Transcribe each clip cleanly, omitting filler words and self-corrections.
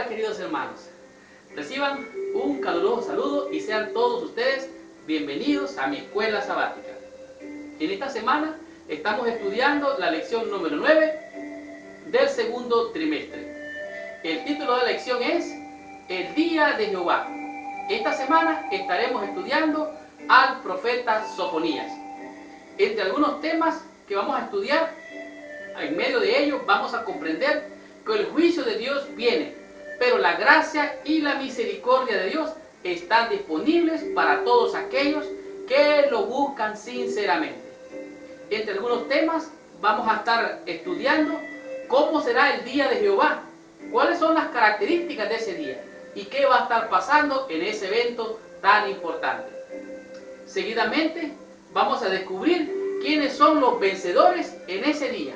Hola queridos hermanos, reciban un caluroso saludo y sean todos ustedes bienvenidos a mi escuela sabática. En esta semana estamos estudiando la lección número 9 del segundo trimestre. El título de la lección es El Día de Jehová. Esta semana estaremos estudiando al profeta Sofonías. Entre algunos temas que vamos a estudiar, en medio de ellos vamos a comprender que el juicio de Dios viene, pero la gracia y la misericordia de Dios están disponibles para todos aquellos que lo buscan sinceramente. Entre algunos temas vamos a estar estudiando cómo será el día de Jehová, cuáles son las características de ese día y qué va a estar pasando en ese evento tan importante. Seguidamente vamos a descubrir quiénes son los vencedores en ese día,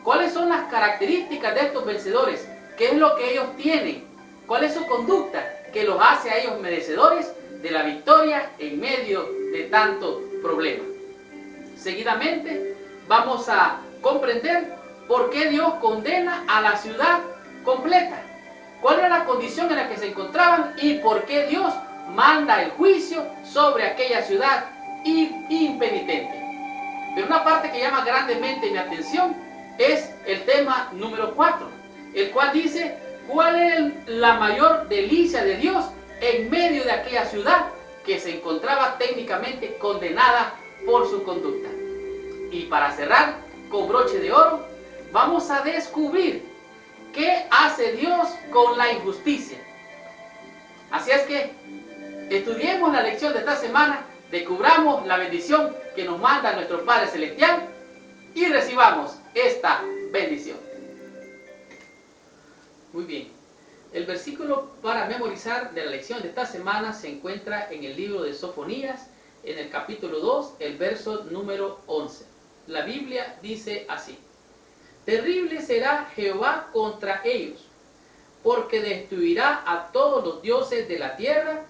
cuáles son las características de estos vencedores, qué es lo que ellos tienen, cuál es su conducta que los hace a ellos merecedores de la victoria en medio de tanto problema. Seguidamente vamos a comprender por qué Dios condena a la ciudad completa, cuál era la condición en la que se encontraban y por qué Dios manda el juicio sobre aquella ciudad impenitente. Pero una parte que llama grandemente mi atención es el tema número 4, el cual dice cuál es la mayor delicia de Dios en medio de aquella ciudad que se encontraba técnicamente condenada por su conducta. Y para cerrar con broche de oro, vamos a descubrir qué hace Dios con la injusticia. Así es que estudiemos la lección de esta semana, descubramos la bendición que nos manda nuestro Padre Celestial y recibamos esta bendición. Muy bien, el versículo para memorizar de la lección de esta semana se encuentra en el libro de Sofonías, en el capítulo 2, el verso número 11. La Biblia dice así: Terrible será Jehová contra ellos, porque destruirá a todos los dioses de la tierra,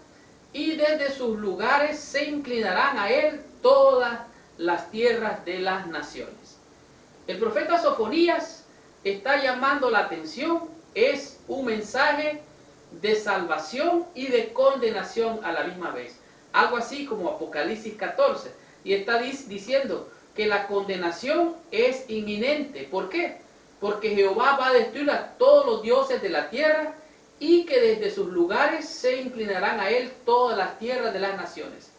y desde sus lugares se inclinarán a él todas las tierras de las naciones. El profeta Sofonías está llamando la atención, es un mensaje de salvación y de condenación a la misma vez. Algo así como Apocalipsis 14. Y está diciendo que la condenación es inminente. ¿Por qué? Porque Jehová va a destruir a todos los dioses de la tierra y que desde sus lugares se inclinarán a él todas las tierras de las naciones.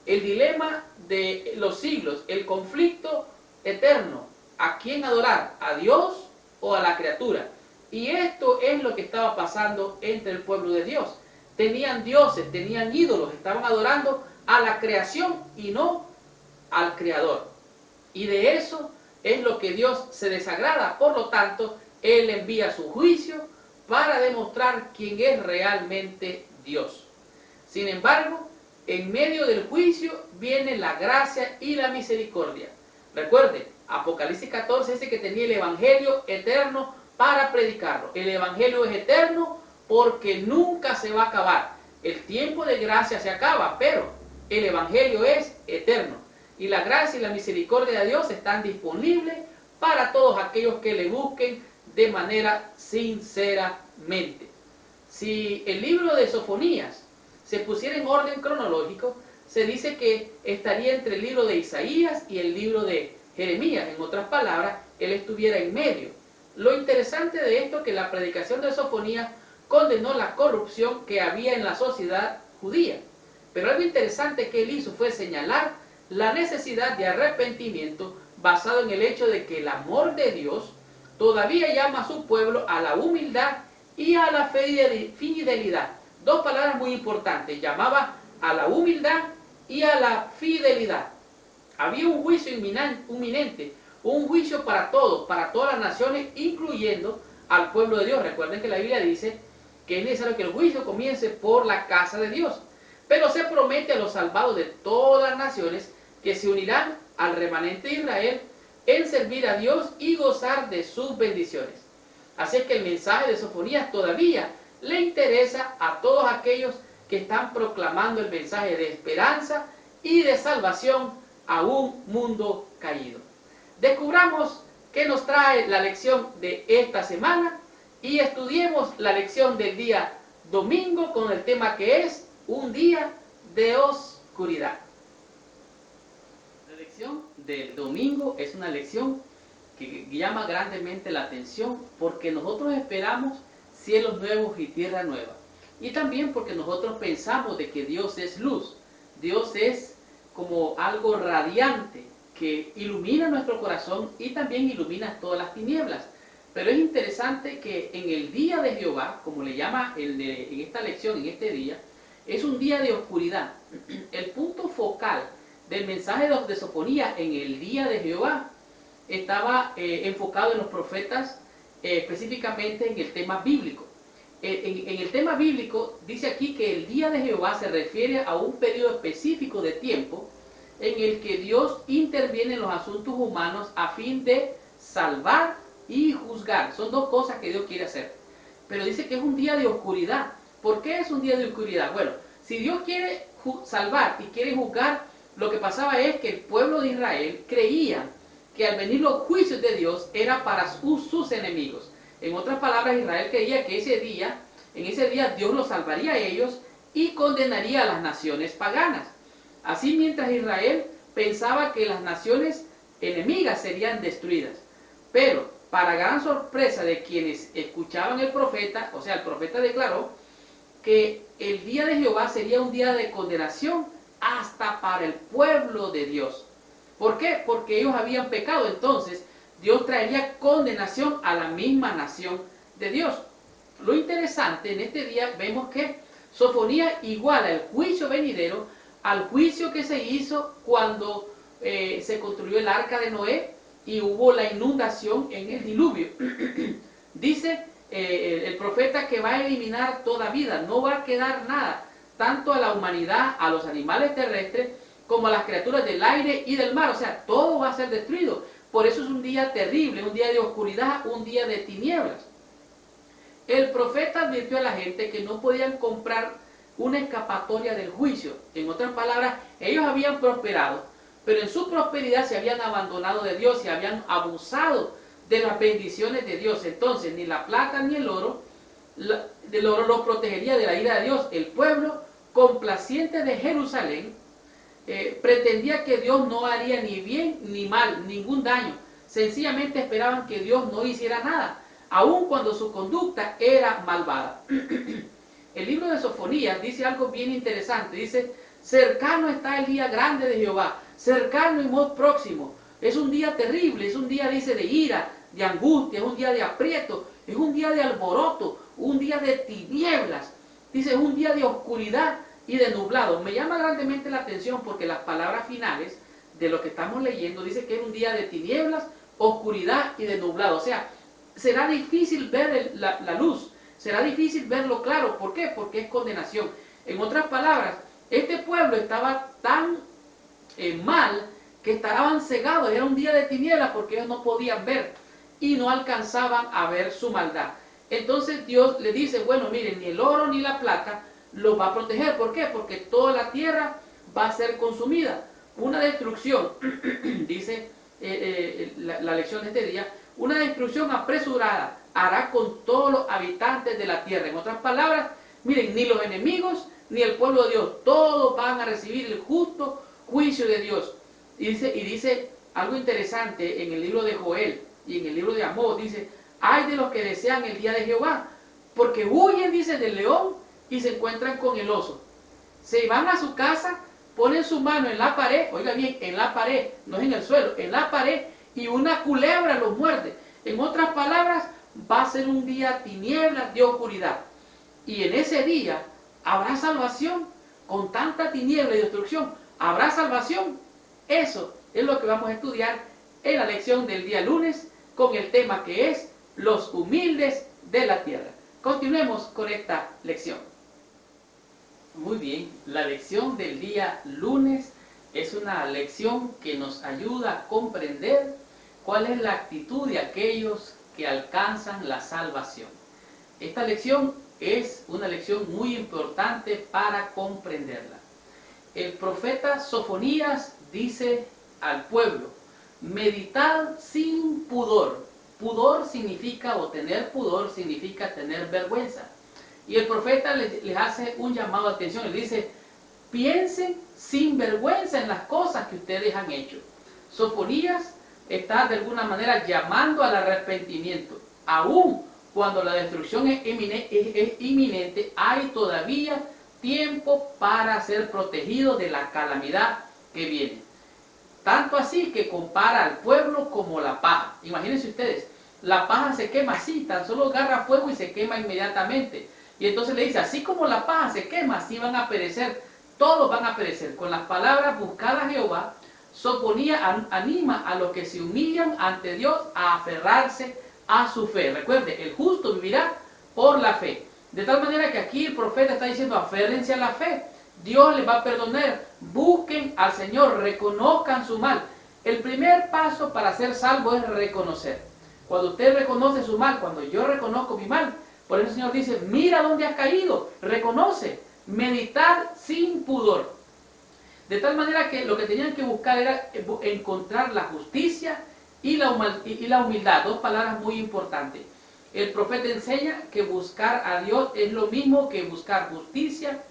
El dilema de los siglos, el conflicto eterno, ¿a quién adorar? ¿A Dios o a la criatura? Y esto es lo que estaba pasando entre el pueblo de Dios. Tenían dioses, tenían ídolos, estaban adorando a la creación y no al Creador. Y de eso es lo que Dios se desagrada. Por lo tanto, Él envía su juicio para demostrar quién es realmente Dios. Sin embargo, en medio del juicio viene la gracia y la misericordia. Recuerde, Apocalipsis 14 dice que tenía el Evangelio eterno para predicarlo. El Evangelio es eterno porque nunca se va a acabar. El tiempo de gracia se acaba, pero el Evangelio es eterno. Y la gracia y la misericordia de Dios están disponibles para todos aquellos que le busquen de manera sinceramente. Si el libro de Sofonías se pusiera en orden cronológico, se dice que estaría entre el libro de Isaías y el libro de Jeremías. En otras palabras, él estuviera en medio. Lo interesante de esto es que la predicación de Sofonías condenó la corrupción que había en la sociedad judía. Pero algo interesante que él hizo fue señalar la necesidad de arrepentimiento basado en el hecho de que el amor de Dios todavía llama a su pueblo a la humildad y a la fidelidad. Dos palabras muy importantes, llamaba a la humildad y a la fidelidad. Había un juicio inminente, un juicio para todos, para todas las naciones, incluyendo al pueblo de Dios. Recuerden que la Biblia dice que es necesario que el juicio comience por la casa de Dios. Pero se promete a los salvados de todas las naciones que se unirán al remanente de Israel en servir a Dios y gozar de sus bendiciones. Así es que el mensaje de Sofonías todavía le interesa a todos aquellos que están proclamando el mensaje de esperanza y de salvación a un mundo caído. Descubramos qué nos trae la lección de esta semana y estudiemos la lección del día domingo con el tema que es un día de oscuridad. La lección del domingo es una lección que llama grandemente la atención porque nosotros esperamos cielos nuevos y tierra nueva. Y también porque nosotros pensamos de que Dios es luz. Dios es como algo radiante que ilumina nuestro corazón y también ilumina todas las tinieblas. Pero es interesante que en el día de Jehová, como le llama en esta lección, en este día, es un día de oscuridad. El punto focal del mensaje de Sofonías en el día de Jehová estaba enfocado en los profetas, específicamente en el tema bíblico. En el tema bíblico dice aquí que el día de Jehová se refiere a un periodo específico de tiempo en el que Dios interviene en los asuntos humanos a fin de salvar y juzgar. Son dos cosas que Dios quiere hacer. Pero dice que es un día de oscuridad. ¿Por qué es un día de oscuridad? Bueno, si Dios quiere salvar y quiere juzgar, lo que pasaba es que el pueblo de Israel creía que al venir los juicios de Dios era para sus enemigos. En otras palabras, Israel creía que en ese día Dios los salvaría a ellos y condenaría a las naciones paganas. Así, mientras Israel pensaba que las naciones enemigas serían destruidas. Pero, para gran sorpresa de quienes escuchaban el profeta, o sea, el profeta declaró que el día de Jehová sería un día de condenación hasta para el pueblo de Dios. ¿Por qué? Porque ellos habían pecado. Entonces, Dios traería condenación a la misma nación de Dios. Lo interesante, en este día vemos que Sofonías iguala el juicio venidero al juicio que se hizo cuando se construyó el arca de Noé y hubo la inundación en el diluvio. Dice el profeta que va a eliminar toda vida, no va a quedar nada, tanto a la humanidad, a los animales terrestres, como a las criaturas del aire y del mar. O sea, todo va a ser destruido. Por eso es un día terrible, un día de oscuridad, un día de tinieblas. El profeta advirtió a la gente que no podían comprar una escapatoria del juicio. En otras palabras, ellos habían prosperado, pero en su prosperidad se habían abandonado de Dios, se habían abusado de las bendiciones de Dios. Entonces, ni la plata ni el oro los protegería de la ira de Dios. El pueblo complaciente de Jerusalén pretendía que Dios no haría ni bien ni mal, ningún daño. Sencillamente esperaban que Dios no hiciera nada, aun cuando su conducta era malvada. El libro de Sofonías dice algo bien interesante. Dice, cercano está el día grande de Jehová, cercano y muy próximo. Es un día terrible, es un día, dice, de ira, de angustia, es un día de aprieto, es un día de alboroto, un día de tinieblas. Dice, es un día de oscuridad y de nublado. Me llama grandemente la atención porque las palabras finales de lo que estamos leyendo dice que es un día de tinieblas, oscuridad y de nublado. O sea, será difícil ver la luz, será difícil verlo claro. ¿Por qué? Porque es condenación. En otras palabras, este pueblo estaba tan mal que estaban cegados. Era un día de tinieblas porque ellos no podían ver y no alcanzaban a ver su maldad. Entonces Dios le dice, bueno, miren, ni el oro ni la plata los va a proteger. ¿Por qué? Porque toda la tierra va a ser consumida. Una destrucción, dice la lección de este día, una destrucción apresurada hará con todos los habitantes de la tierra. En otras palabras, miren, ni los enemigos ni el pueblo de Dios, todos van a recibir el justo juicio de Dios. Y dice algo interesante en el libro de Joel y en el libro de Amós, dice, ay de los que desean el día de Jehová, porque huyen, dice, del león y se encuentran con el oso. Se van a su casa, ponen su mano en la pared, oiga bien, en la pared, no es en el suelo, en la pared, y una culebra los muerde. En otras palabras, va a ser un día tinieblas de oscuridad. Y en ese día habrá salvación. Con tanta tiniebla y destrucción, ¿habrá salvación? Eso es lo que vamos a estudiar en la lección del día lunes con el tema que es los humildes de la tierra. Continuemos con esta lección. Muy bien, la lección del día lunes es una lección que nos ayuda a comprender cuál es la actitud de aquellos que alcanzan la salvación. Esta lección es una lección muy importante para comprenderla. El profeta Sofonías dice al pueblo, meditad sin pudor Pudor significa, o tener pudor significa tener vergüenza. Y el profeta les hace un llamado de atención, les dice, piensen sin vergüenza en las cosas que ustedes han hecho. Sofonías está de alguna manera llamando al arrepentimiento. Aún cuando la destrucción es inminente, hay todavía tiempo para ser protegido de la calamidad que viene. Tanto así que compara al pueblo como la paja. Imagínense ustedes, la paja se quema así, tan solo agarra fuego y se quema inmediatamente. Y entonces le dice, así como la paja se quema, así van a perecer, todos van a perecer. Con las palabras buscadas Jehová, Sofonías anima a los que se humillan ante Dios a aferrarse a su fe. Recuerde, el justo vivirá por la fe. De tal manera que aquí el profeta está diciendo, aférrense a la fe. Dios les va a perdonar. Busquen al Señor, reconozcan su mal. El primer paso para ser salvo es reconocer. Cuando usted reconoce su mal, cuando yo reconozco mi mal, por eso el Señor dice, mira dónde has caído, reconoce, meditar sin pudor. De tal manera que lo que tenían que buscar era encontrar la justicia y la humildad, dos palabras muy importantes. El profeta enseña que buscar a Dios es lo mismo que buscar justicia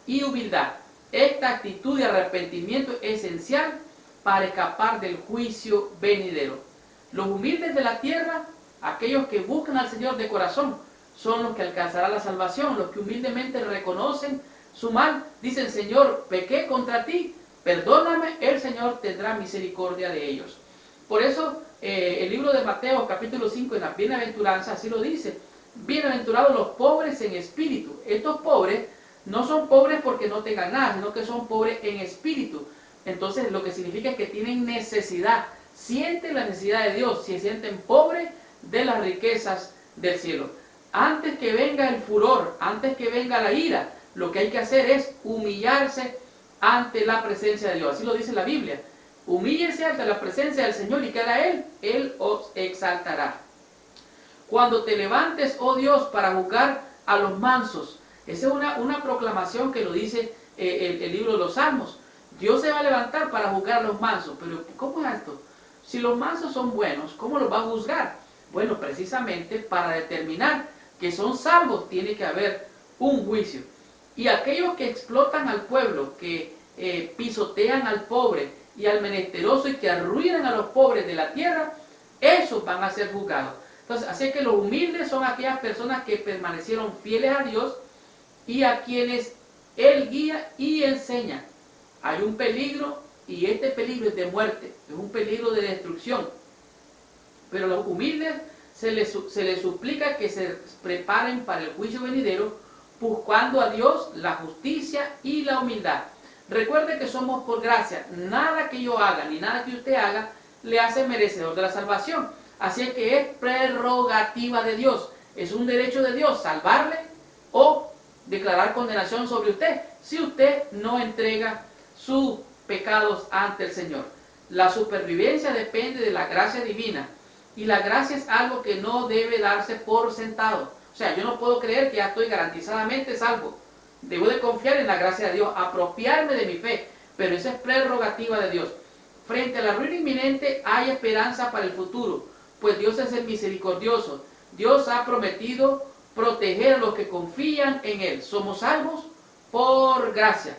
y humildad. Esta actitud de arrepentimiento es esencial para escapar del juicio venidero. Los humildes de la tierra, aquellos que buscan al Señor de corazón, son los que alcanzarán la salvación, los que humildemente reconocen su mal, dicen, Señor, pequé contra ti, perdóname, el Señor tendrá misericordia de ellos. Por eso el libro de Mateo capítulo 5 en la bienaventuranza así lo dice, bienaventurados los pobres en espíritu. Estos pobres no son pobres porque no tengan nada, sino que son pobres en espíritu. Entonces lo que significa es que tienen necesidad, sienten la necesidad de Dios, se sienten pobres de las riquezas del cielo. Antes que venga el furor, antes que venga la ira, lo que hay que hacer es humillarse ante la presencia de Dios. Así lo dice la Biblia. Humíllense ante la presencia del Señor y que hará Él os exaltará. Cuando te levantes, oh Dios, para juzgar a los mansos. Esa es una proclamación que lo dice el libro de los Salmos. Dios se va a levantar para juzgar a los mansos. Pero ¿cómo es esto? Si los mansos son buenos, ¿cómo los va a juzgar? Bueno, precisamente para determinar que son salvos tiene que haber un juicio. Y aquellos que explotan al pueblo, que pisotean al pobre y al menesteroso y que arruinan a los pobres de la tierra, esos van a ser juzgados. Entonces, así que los humildes son aquellas personas que permanecieron fieles a Dios y a quienes Él guía y enseña. Hay un peligro y este peligro es de muerte, es un peligro de destrucción. Pero a los humildes se les suplica que se preparen para el juicio venidero, buscando a Dios la justicia y la humildad. Recuerde que somos por gracia, nada que yo haga ni nada que usted haga le hace merecedor de la salvación. Así es que es prerrogativa de Dios, es un derecho de Dios salvarle o declarar condenación sobre usted si usted no entrega sus pecados ante el Señor. La supervivencia depende de la gracia divina y la gracia es algo que no debe darse por sentado. O sea, yo no puedo creer que ya estoy garantizadamente salvo. Debo de confiar en la gracia de Dios, apropiarme de mi fe, pero esa es prerrogativa de Dios. Frente a la ruina inminente hay esperanza para el futuro, pues Dios es el misericordioso. Dios ha prometido proteger a los que confían en Él. Somos salvos por gracia.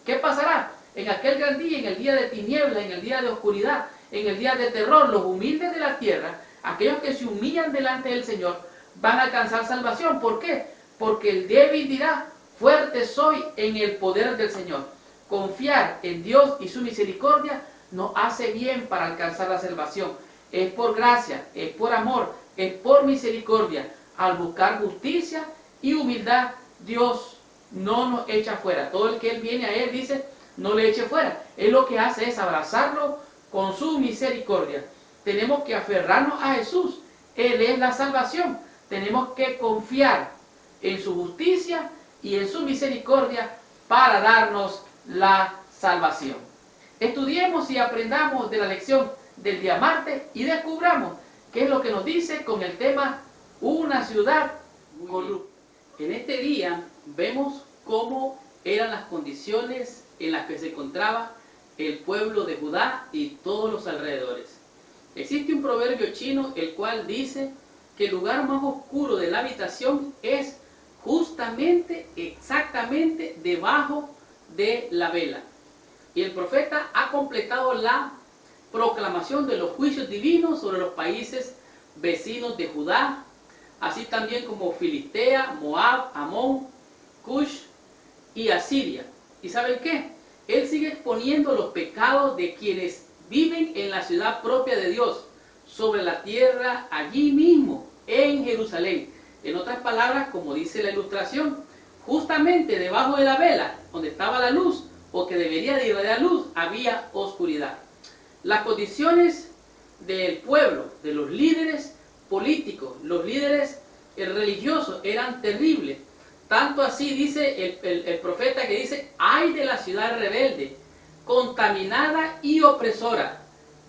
¿Qué pasará? En aquel gran día, en el día de tiniebla, en el día de oscuridad, en el día de terror, los humildes de la tierra, aquellos que se humillan delante del Señor, van a alcanzar salvación. ¿Por qué? Porque el débil dirá, fuerte soy en el poder del Señor. Confiar en Dios y su misericordia nos hace bien para alcanzar la salvación. Es por gracia, es por amor, es por misericordia. Al buscar justicia y humildad, Dios no nos echa fuera. Todo el que Él viene a Él, dice, no le eche fuera. Él lo que hace es abrazarlo con su misericordia. Tenemos que aferrarnos a Jesús. Él es la salvación. Tenemos que confiar en su justicia y en su misericordia para darnos la salvación. Estudiemos y aprendamos de la lección del día martes y descubramos qué es lo que nos dice con el tema una ciudad corrupta. En este día vemos cómo eran las condiciones en las que se encontraba el pueblo de Judá y todos los alrededores. Existe un proverbio chino el cual dice que el lugar más oscuro de la habitación es justamente, exactamente debajo de la vela. Y el profeta ha completado la proclamación de los juicios divinos sobre los países vecinos de Judá, así también como Filistea, Moab, Amón, Cush y Asiria. ¿Y saben qué? Él sigue exponiendo los pecados de quienes viven en la ciudad propia de Dios, sobre la tierra allí mismo, en Jerusalén. En otras palabras, como dice la ilustración, justamente debajo de la vela, donde estaba la luz, o que debería de irradiar luz, había oscuridad. Las condiciones del pueblo, de los líderes políticos, los líderes religiosos, eran terribles. Tanto así dice el profeta que dice, ay de la ciudad rebelde, contaminada y opresora.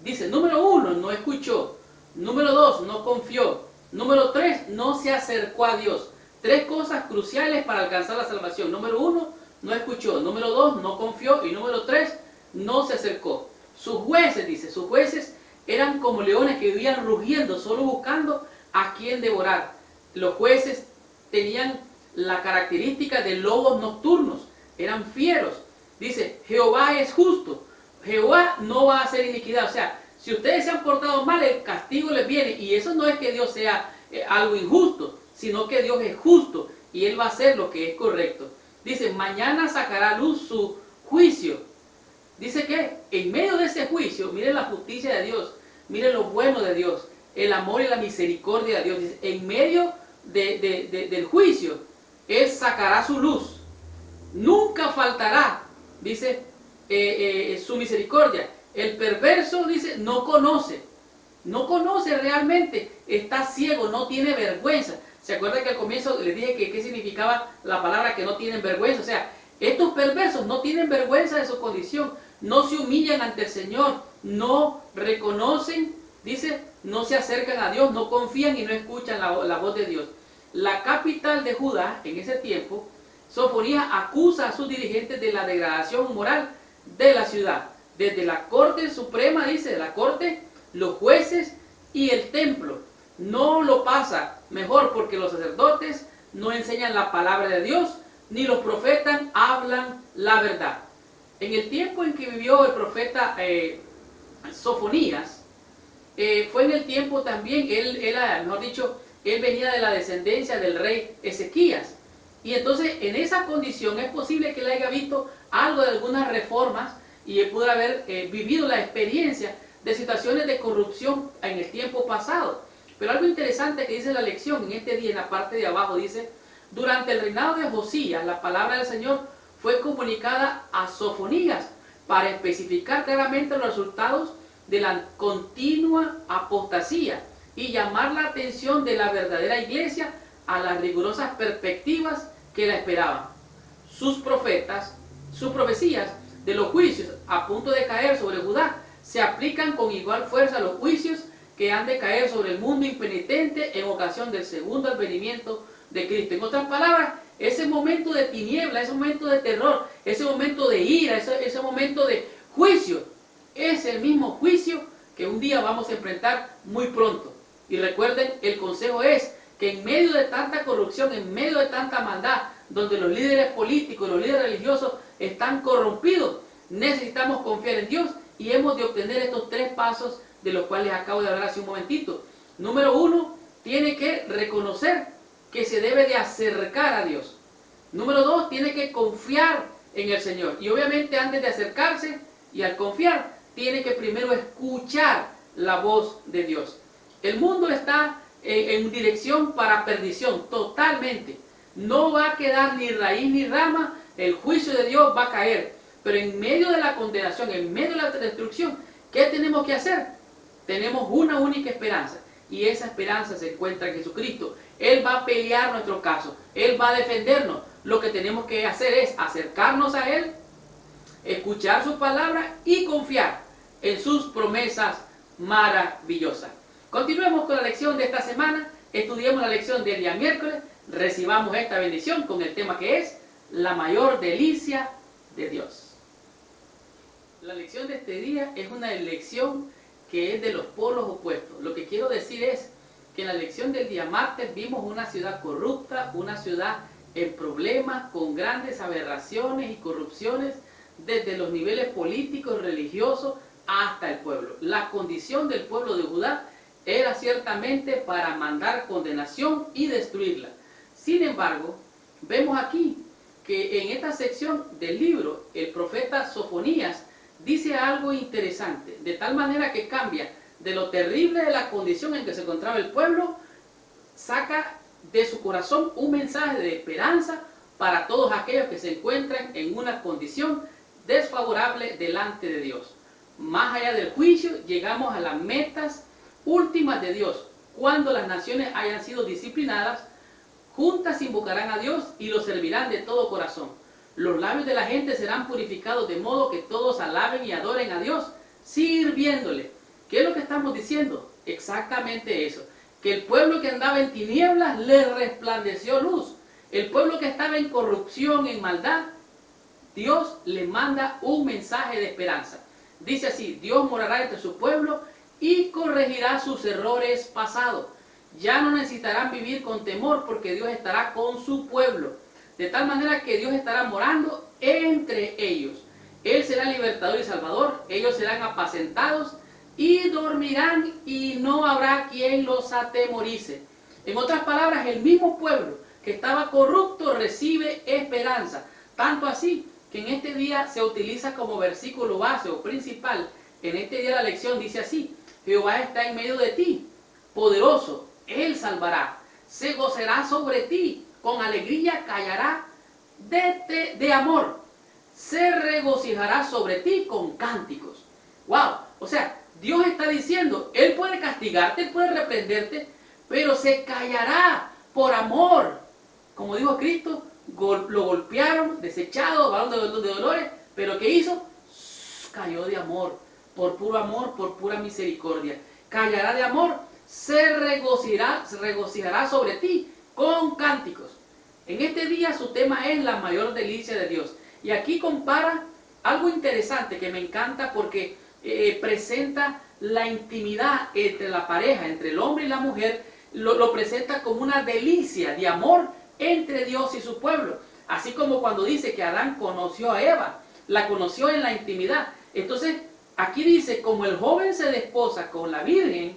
Dice, número 1, no escuchó. Número 2, no confió. Número 3, no se acercó a Dios. 3 cosas cruciales para alcanzar la salvación. Número 1, no escuchó. Número 2, no confió. Y número 3, no se acercó. Sus jueces, dice, sus jueces eran como leones que vivían rugiendo, solo buscando a quien devorar. Los jueces tenían la característica de lobos nocturnos, eran fieros. Dice, Jehová es justo, Jehová no va a hacer iniquidad. O sea, si ustedes se han portado mal, el castigo les viene. Y eso no es que Dios sea algo injusto, sino que Dios es justo y Él va a hacer lo que es correcto. Dice, mañana sacará a luz su juicio. Dice que en medio de ese juicio, miren la justicia de Dios, miren lo bueno de Dios, el amor y la misericordia de Dios. Dice, en medio del juicio, Él sacará su luz. Nunca faltará, dice, su misericordia. El perverso, dice, no conoce realmente, está ciego, no tiene vergüenza. ¿Se acuerdan que al comienzo les dije que qué significaba la palabra que no tienen vergüenza? O sea, estos perversos no tienen vergüenza de su condición, no se humillan ante el Señor, no reconocen, dice, no se acercan a Dios, no confían y no escuchan la voz de Dios. La capital de Judá, en ese tiempo, Sofonías acusa a sus dirigentes de la degradación moral de la ciudad. Desde la corte suprema, dice, de la corte, los jueces y el templo. No lo pasa mejor porque los sacerdotes no enseñan la palabra de Dios, ni los profetas hablan la verdad. En el tiempo en que vivió el profeta Sofonías, fue en el tiempo también, mejor dicho, él venía de la descendencia del rey Ezequías. Y entonces en esa condición es posible que él haya visto algo de algunas reformas y él pudo haber vivido la experiencia de situaciones de corrupción en el tiempo pasado. Pero algo interesante que dice la lección en este día, en la parte de abajo, dice, durante el reinado de Josías, la palabra del Señor fue comunicada a Sofonías para especificar claramente los resultados de la continua apostasía y llamar la atención de la verdadera iglesia a las rigurosas perspectivas que la esperaban. Sus profetas, sus profecías de los juicios a punto de caer sobre Judá se aplican con igual fuerza a los juicios que han de caer sobre el mundo impenitente en ocasión del segundo advenimiento de Cristo. En otras palabras, ese momento de tiniebla, ese momento de terror, ese momento de ira, ese momento de juicio, es el mismo juicio que un día vamos a enfrentar muy pronto. Y recuerden, el consejo es que en medio de tanta corrupción, en medio de tanta maldad, donde los líderes políticos, los líderes religiosos están corrompidos, necesitamos confiar en Dios y hemos de obtener estos 3 pasos de los cuales acabo de hablar hace un momentito. Número 1, tiene que reconocer que se debe de acercar a Dios. Número 2, tiene que confiar en el Señor. Y obviamente antes de acercarse y al confiar, tiene que primero escuchar la voz de Dios. El mundo está en dirección para perdición, totalmente. No va a quedar ni raíz ni rama, el juicio de Dios va a caer. Pero en medio de la condenación, en medio de la destrucción, ¿qué tenemos que hacer? Tenemos una única esperanza, y esa esperanza se encuentra en Jesucristo. Él va a pelear nuestro caso, Él va a defendernos. Lo que tenemos que hacer es acercarnos a Él, escuchar su palabra y confiar en sus promesas maravillosas. Continuemos con la lección de esta semana, estudiemos la lección del día miércoles, recibamos esta bendición con el tema que es la mayor delicia de Dios. La lección de este día es una lección que es de los polos opuestos. Lo que quiero decir es que en la lección del día martes vimos una ciudad corrupta, una ciudad en problemas, con grandes aberraciones y corrupciones, desde los niveles políticos, religiosos, hasta el pueblo. La condición del pueblo de Judá era ciertamente para mandar condenación y destruirla. Sin embargo, vemos aquí que en esta sección del libro, el profeta Sofonías dice algo interesante, de tal manera que cambia de lo terrible de la condición en que se encontraba el pueblo, saca de su corazón un mensaje de esperanza para todos aquellos que se encuentran en una condición desfavorable delante de Dios. Más allá del juicio, llegamos a las metas últimas de Dios. Cuando las naciones hayan sido disciplinadas, juntas invocarán a Dios y lo servirán de todo corazón. Los labios de la gente serán purificados de modo que todos alaben y adoren a Dios, sirviéndole. ¿Qué es lo que estamos diciendo? Exactamente eso. Que el pueblo que andaba en tinieblas le resplandeció luz. El pueblo que estaba en corrupción, en maldad, Dios le manda un mensaje de esperanza. Dice así: Dios morará entre su pueblo y corregirá sus errores pasados. Ya no necesitarán vivir con temor porque Dios estará con su pueblo. De tal manera que Dios estará morando entre ellos. Él será libertador y salvador. Ellos serán apacentados y dormirán y no habrá quien los atemorice. En otras palabras, el mismo pueblo que estaba corrupto recibe esperanza. Tanto así que en este día se utiliza como versículo base o principal. En este día la lección dice así: Jehová está en medio de ti, poderoso, Él salvará, se gozará sobre ti, con alegría callará de amor, se regocijará sobre ti con cánticos. ¡Wow! O sea, Dios está diciendo, Él puede castigarte, Él puede reprenderte, pero se callará por amor. Como dijo Cristo, lo golpearon, desechado, varón de dolores, pero ¿qué hizo? Cayó de amor, por puro amor, por pura misericordia. Callará de amor, se regocijará sobre ti con cánticos. En este día su tema es la mayor delicia de Dios. Y aquí compara algo interesante que me encanta porque presenta la intimidad entre la pareja, entre el hombre y la mujer, lo presenta como una delicia de amor entre Dios y su pueblo. Así como cuando dice que Adán conoció a Eva, la conoció en la intimidad. Entonces, aquí dice, como el joven se desposa con la virgen,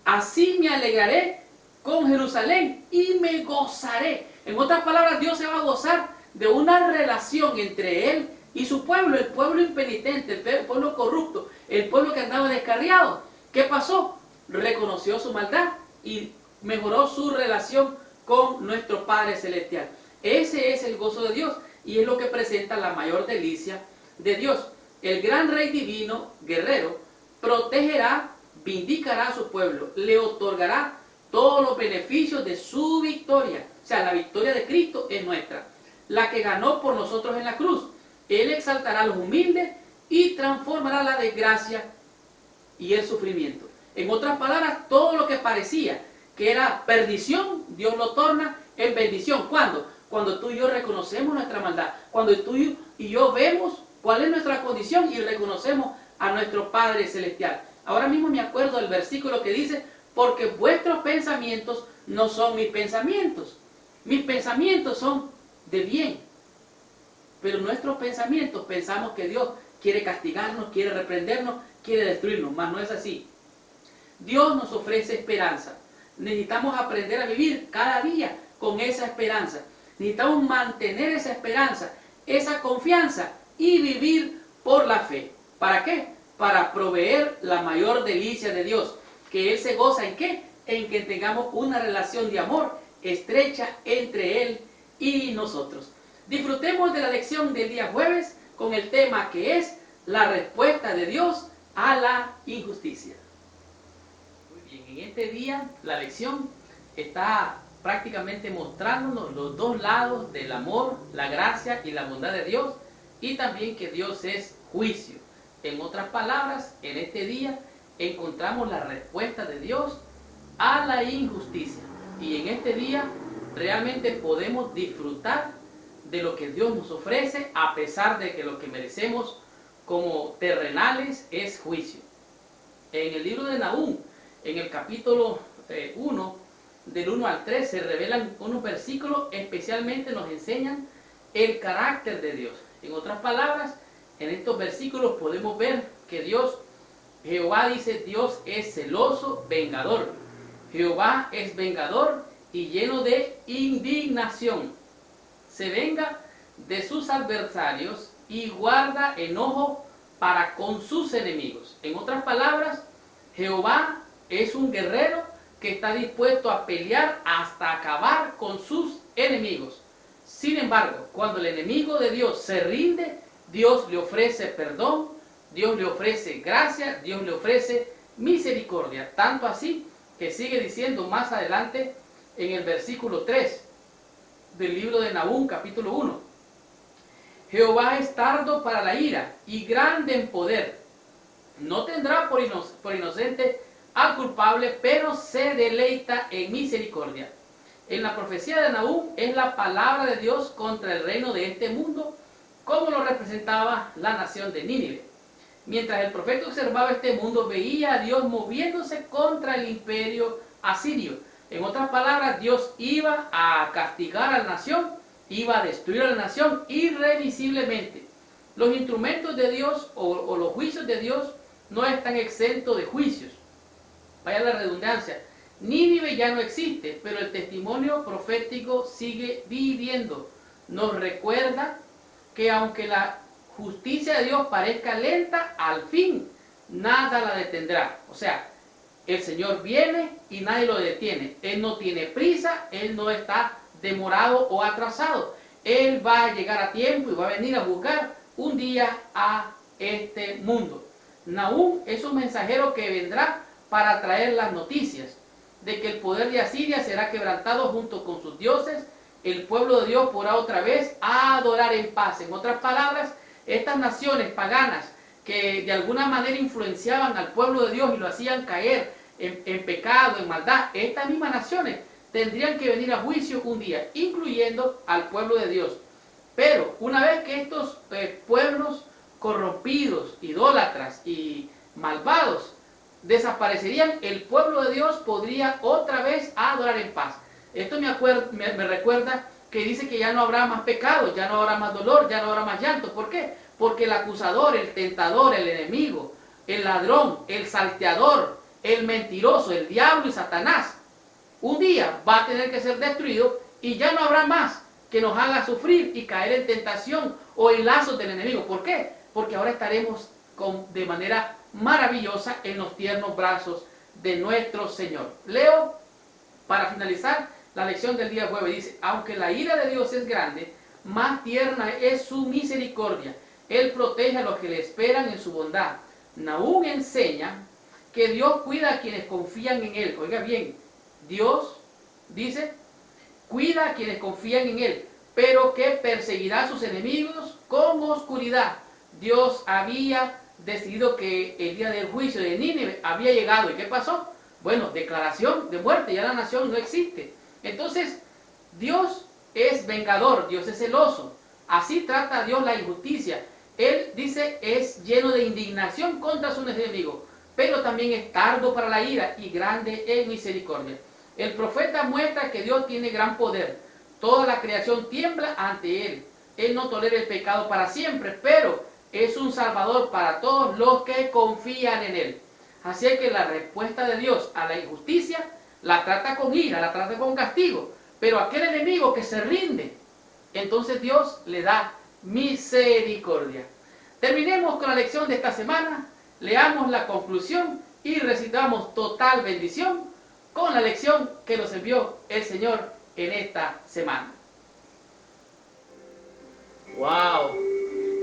así me alegraré con Jerusalén y me gozaré. En otras palabras, Dios se va a gozar de una relación entre Él y su pueblo, el pueblo impenitente, el pueblo corrupto, el pueblo que andaba descarriado. ¿Qué pasó? Reconoció su maldad y mejoró su relación con nuestro Padre Celestial. Ese es el gozo de Dios y es lo que presenta la mayor delicia de Dios. El gran Rey divino, guerrero, protegerá, vindicará a su pueblo, le otorgará todos los beneficios de su victoria. O sea, la victoria de Cristo es nuestra, la que ganó por nosotros en la cruz. Él exaltará a los humildes y transformará la desgracia y el sufrimiento. En otras palabras, todo lo que parecía que era perdición, Dios lo torna en bendición. ¿Cuándo? Cuando tú y yo reconocemos nuestra maldad, cuando tú y yo vemos cuál es nuestra condición y reconocemos a nuestro Padre Celestial. Ahora mismo me acuerdo del versículo que dice, porque vuestros pensamientos no son mis pensamientos. Mis pensamientos son de bien. Pero nuestros pensamientos pensamos que Dios quiere castigarnos, quiere reprendernos, quiere destruirnos. Mas no es así. Dios nos ofrece esperanza. Necesitamos aprender a vivir cada día con esa esperanza. Necesitamos mantener esa esperanza, esa confianza y vivir por la fe. ¿Para qué? Para proveer la mayor delicia de Dios. Que Él se goza ¿en qué? En que tengamos una relación de amor estrecha entre Él y nosotros. Disfrutemos de la lección del día jueves con el tema que es la respuesta de Dios a la injusticia. Muy bien, en este día la lección está prácticamente mostrándonos los dos lados del amor, la gracia y la bondad de Dios, y también que Dios es juicio. En otras palabras, en este día encontramos la respuesta de Dios a la injusticia. Y en este día realmente podemos disfrutar de lo que Dios nos ofrece, a pesar de que lo que merecemos como terrenales es juicio. En el libro de Nahum, en el capítulo 1, del 1 al 3, se revelan unos versículos, especialmente nos enseñan el carácter de Dios. En otras palabras, en estos versículos podemos ver que Jehová dice, Dios es celoso, vengador. Jehová es vengador y lleno de indignación. Se venga de sus adversarios y guarda enojo para con sus enemigos. En otras palabras, Jehová es un guerrero que está dispuesto a pelear hasta acabar con sus enemigos. Sin embargo, cuando el enemigo de Dios se rinde, Dios le ofrece perdón, Dios le ofrece gracia, Dios le ofrece misericordia. Tanto así que sigue diciendo más adelante en el versículo 3 del libro de Nahum, capítulo 1. Jehová es tardo para la ira y grande en poder. No tendrá por inocente al culpable, pero se deleita en misericordia. En la profecía de Nahum es la palabra de Dios contra el reino de este mundo, como lo representaba la nación de Nínive. Mientras el profeta observaba este mundo, veía a Dios moviéndose contra el imperio asirio. En otras palabras, Dios iba a castigar a la nación, iba a destruir a la nación irremisiblemente. Los instrumentos de Dios o los juicios de Dios no están exentos de juicios. Vaya la redundancia. Nínive ya no existe, pero el testimonio profético sigue viviendo. Nos recuerda que aunque la justicia de Dios parezca lenta, al fin nada la detendrá. O sea, el Señor viene y nadie lo detiene. Él no tiene prisa, Él no está demorado o atrasado. Él va a llegar a tiempo y va a venir a juzgar un día a este mundo. Nahum es un mensajero que vendrá para traer las noticias de que el poder de Asiria será quebrantado junto con sus dioses. El pueblo de Dios podrá otra vez adorar en paz. En otras palabras, estas naciones paganas que de alguna manera influenciaban al pueblo de Dios y lo hacían caer en pecado, en maldad, estas mismas naciones tendrían que venir a juicio un día, incluyendo al pueblo de Dios. Pero una vez que estos pueblos corrompidos, idólatras y malvados desaparecerían, el pueblo de Dios podría otra vez adorar en paz. Esto me recuerda que dice que ya no habrá más pecado, ya no habrá más dolor, ya no habrá más llanto. ¿Por qué? Porque el acusador, el tentador, el enemigo, el ladrón, el salteador, el mentiroso, el diablo y Satanás, un día va a tener que ser destruido y ya no habrá más que nos haga sufrir y caer en tentación o en lazos del enemigo. ¿Por qué? Porque ahora estaremos de manera maravillosa en los tiernos brazos de nuestro Señor. Leo, para finalizar, la lección del día jueves. Dice, aunque la ira de Dios es grande, más tierna es su misericordia. Él protege a los que le esperan en su bondad. Nahum enseña que Dios cuida a quienes confían en Él. Oiga bien, Dios dice, cuida a quienes confían en Él, pero que perseguirá a sus enemigos con oscuridad. Dios había decidido que el día del juicio de Nínive había llegado. ¿Y qué pasó? Bueno, declaración de muerte, ya la nación no existe. Entonces, Dios es vengador, Dios es celoso. Así trata Dios la injusticia. Él dice, es lleno de indignación contra sus enemigos, pero también es tardo para la ira y grande en misericordia. El profeta muestra que Dios tiene gran poder. Toda la creación tiembla ante Él. Él no tolera el pecado para siempre, pero es un salvador para todos los que confían en Él. Así es que la respuesta de Dios a la injusticia la trata con ira, la trata con castigo. Pero aquel enemigo que se rinde, entonces Dios le da misericordia. Terminemos con la lección de esta semana. Leamos la conclusión y recitamos total bendición con la lección que nos envió el Señor en esta semana. ¡Wow!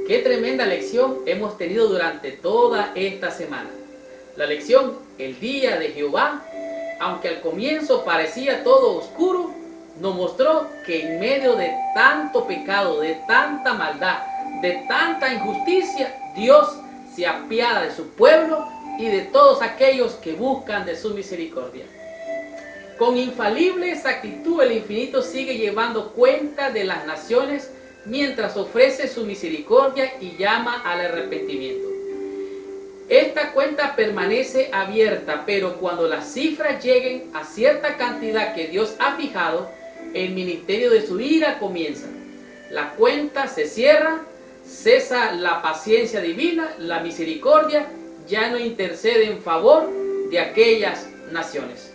¡Qué tremenda lección hemos tenido durante toda esta semana! La lección, el día de Jehová, aunque al comienzo parecía todo oscuro, nos mostró que en medio de tanto pecado, de tanta maldad, de tanta injusticia, Dios se apiada de su pueblo y de todos aquellos que buscan de su misericordia. Con infalible exactitud el infinito sigue llevando cuenta de las naciones mientras ofrece su misericordia y llama al arrepentimiento. Esta cuenta permanece abierta, pero cuando las cifras lleguen a cierta cantidad que Dios ha fijado, el ministerio de su ira comienza. La cuenta se cierra, cesa la paciencia divina, la misericordia ya no intercede en favor de aquellas naciones.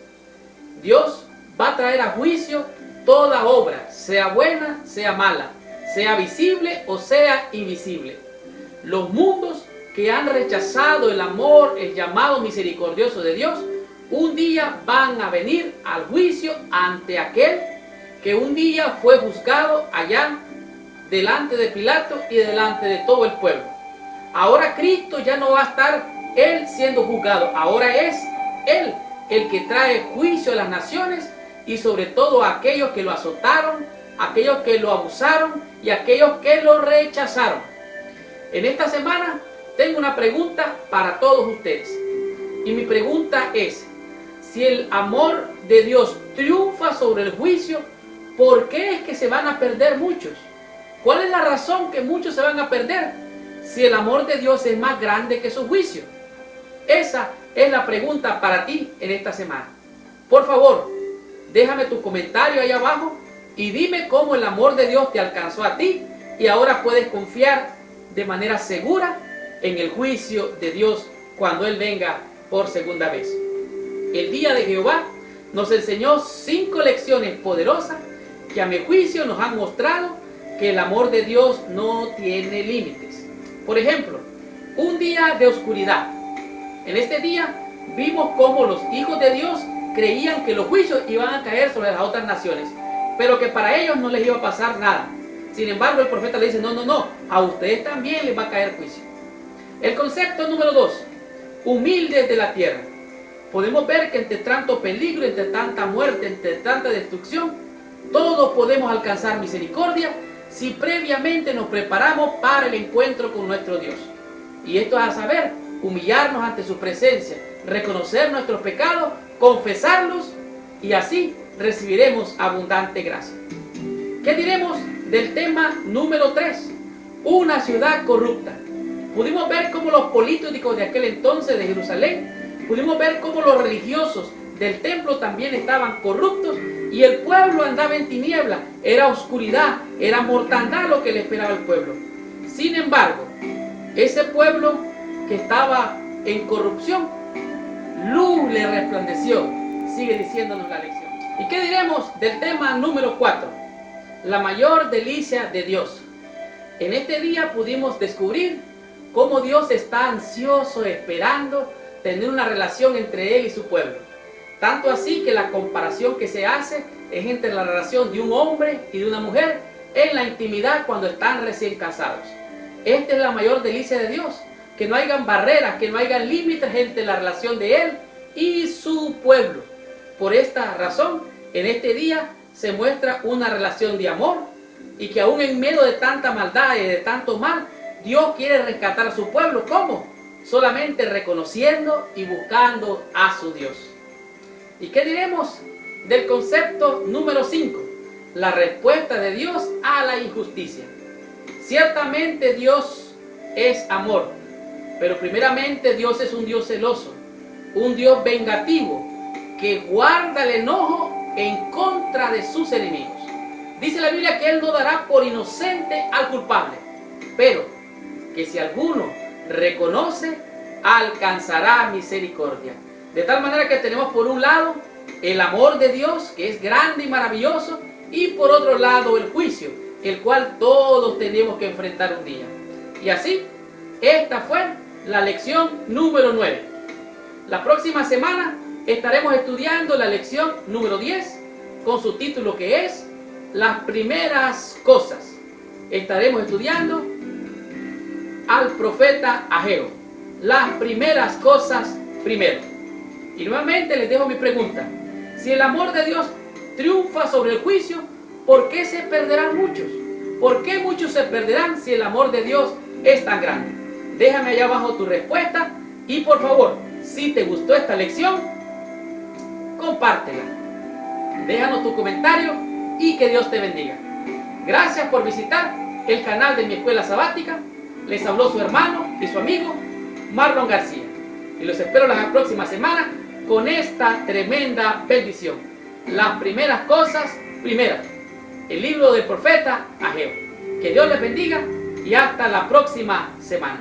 Dios va a traer a juicio toda obra, sea buena, sea mala, sea visible o sea invisible. Los mundos que han rechazado el amor, el llamado misericordioso de Dios, un día van a venir al juicio ante aquel que un día fue juzgado allá delante de Pilato y delante de todo el pueblo. Ahora Cristo ya no va a estar Él siendo juzgado, ahora es Él el que trae juicio a las naciones y sobre todo a aquellos que lo azotaron, aquellos que lo abusaron y aquellos que lo rechazaron. En esta semana tengo una pregunta para todos ustedes. Y mi pregunta es, si el amor de Dios triunfa sobre el juicio, ¿por qué es que se van a perder muchos? ¿Cuál es la razón que muchos se van a perder si el amor de Dios es más grande que su juicio? Esa es la pregunta para ti en esta semana. Por favor, déjame tu comentario ahí abajo y dime cómo el amor de Dios te alcanzó a ti y ahora puedes confiar de manera segura en el juicio de Dios cuando Él venga por segunda vez. El día de Jehová nos enseñó 5 lecciones poderosas que a mi juicio nos han mostrado que el amor de Dios no tiene límites. Por ejemplo, un día de oscuridad. En este día vimos cómo los hijos de Dios creían que los juicios iban a caer sobre las otras naciones, pero que para ellos no les iba a pasar nada. Sin embargo, el profeta le dice, no, a ustedes también les va a caer juicio. El concepto número 2, humildes de la tierra. Podemos ver que entre tanto peligro, entre tanta muerte, entre tanta destrucción, todos podemos alcanzar misericordia si previamente nos preparamos para el encuentro con nuestro Dios. Y esto es a saber, humillarnos ante su presencia, reconocer nuestros pecados, confesarlos y así recibiremos abundante gracia. ¿Qué diremos del tema número 3? Una ciudad corrupta. Pudimos ver cómo los políticos de aquel entonces de Jerusalén, pudimos ver cómo los religiosos del templo también estaban corruptos y el pueblo andaba en tinieblas, era oscuridad, era mortandad lo que le esperaba al pueblo. Sin embargo, ese pueblo que estaba en corrupción, luz le resplandeció, sigue diciéndonos la lección. ¿Y qué diremos del tema número 4? La mayor delicia de Dios. En este día pudimos descubrir cómo Dios está ansioso, esperando tener una relación entre Él y su pueblo. Tanto así que la comparación que se hace es entre la relación de un hombre y de una mujer en la intimidad cuando están recién casados. Esta es la mayor delicia de Dios, que no hayan barreras, que no hayan límites entre la relación de Él y su pueblo. Por esta razón, en este día se muestra una relación de amor y que aún en medio de tanta maldad y de tanto mal, Dios quiere rescatar a su pueblo. ¿Cómo? Solamente reconociendo y buscando a su Dios. ¿Y qué diremos del concepto número 5? La respuesta de Dios a la injusticia. Ciertamente Dios es amor, pero primeramente Dios es un Dios celoso, un Dios vengativo, que guarda el enojo en contra de sus enemigos. Dice la Biblia que Él no dará por inocente al culpable, pero que si alguno reconoce, alcanzará misericordia. De tal manera que tenemos por un lado el amor de Dios, que es grande y maravilloso, y por otro lado el juicio, el cual todos tenemos que enfrentar un día. Y así, esta fue la lección número 9. La próxima semana estaremos estudiando la lección número 10, con su título que es Las primeras cosas. Estaremos estudiando al profeta Ageo. Las primeras cosas primero. Y nuevamente les dejo mi pregunta. Si el amor de Dios triunfa sobre el juicio, ¿por qué se perderán muchos? ¿Por qué muchos se perderán si el amor de Dios es tan grande? Déjame allá abajo tu respuesta y por favor, si te gustó esta lección, compártela. Déjanos tu comentario y que Dios te bendiga. Gracias por visitar el canal de mi escuela sabática. Les habló su hermano y su amigo Marlon García. Y los espero la próxima semana con esta tremenda bendición. Las primeras cosas, primeras. El libro del profeta Ageo. Que Dios les bendiga y hasta la próxima semana.